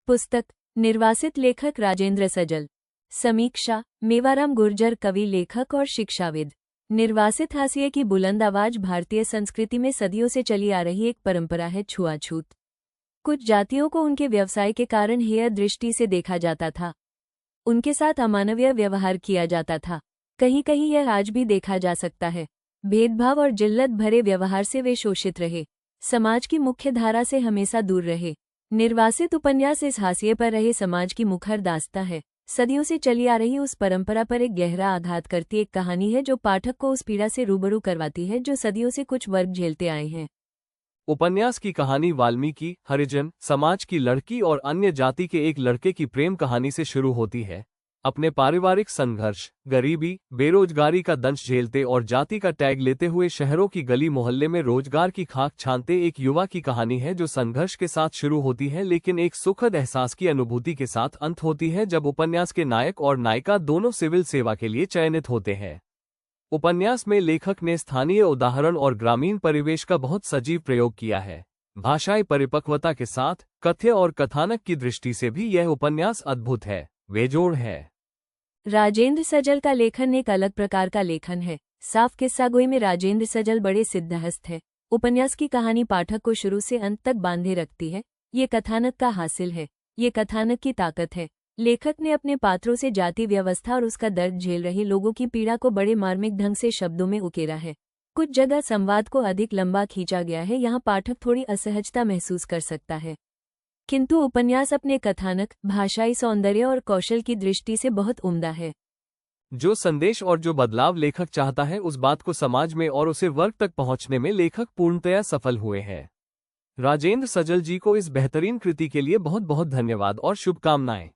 पुस्तक निर्वासित लेखक राजेंद्र सजल। समीक्षा मेवाराम गुर्जर कवि लेखक और शिक्षाविद। निर्वासित हाशिए की बुलंद आवाज भारतीय संस्कृति में सदियों से चली आ रही एक परंपरा है। छुआछूत कुछ जातियों को उनके व्यवसाय के कारण हेय दृष्टि से देखा जाता था, उनके साथ अमानवीय व्यवहार किया जाता था। कहीं कहीं यह आज भी देखा जा सकता है। भेदभाव और जिल्लत भरे व्यवहार से वे शोषित रहे, समाज की मुख्य धारा से हमेशा दूर रहे। निर्वासित उपन्यास इस हाशिए पर रहे समाज की मुखर दास्ता है। सदियों से चली आ रही उस परंपरा पर एक गहरा आघात करती एक कहानी है जो पाठक को उस पीड़ा से रूबरू करवाती है जो सदियों से कुछ वर्ग झेलते आए हैं। उपन्यास की कहानी वाल्मीकि, हरिजन समाज की लड़की और अन्य जाति के एक लड़के की प्रेम कहानी से शुरू होती है। अपने पारिवारिक संघर्ष, गरीबी, बेरोजगारी का दंश झेलते और जाति का टैग लेते हुए शहरों की गली मोहल्ले में रोजगार की खाक छानते एक युवा की कहानी है जो संघर्ष के साथ शुरू होती है लेकिन एक सुखद एहसास की अनुभूति के साथ अंत होती है जब उपन्यास के नायक और नायिका दोनों सिविल सेवा के लिए चयनित होते हैं। उपन्यास में लेखक ने स्थानीय उदाहरण और ग्रामीण परिवेश का बहुत सजीव प्रयोग किया है। भाषाई परिपक्वता के साथ कथ्य और कथानक की दृष्टि से भी यह उपन्यास अद्भुत है, बेजोड़ है। राजेंद्र सजल का लेखन एक अलग प्रकार का लेखन है। साफ किस्सागोई में राजेंद्र सजल बड़े सिद्धहस्त है। उपन्यास की कहानी पाठक को शुरू से अंत तक बांधे रखती है। ये कथानक का हासिल है, ये कथानक की ताकत है। लेखक ने अपने पात्रों से जाति व्यवस्था और उसका दर्द झेल रहे लोगों की पीड़ा को बड़े मार्मिक ढंग से शब्दों में उकेरा है। कुछ जगह संवाद को अधिक लंबा खींचा गया है, यहाँ पाठक थोड़ी असहजता महसूस कर सकता है, किंतु उपन्यास अपने कथानक, भाषाई सौंदर्य और कौशल की दृष्टि से बहुत उम्दा है। जो संदेश और जो बदलाव लेखक चाहता है उस बात को समाज में और उसे वर्ग तक पहुंचने में लेखक पूर्णतया सफल हुए हैं। राजेंद्र सजल जी को इस बेहतरीन कृति के लिए बहुत बहुत धन्यवाद और शुभकामनाएं।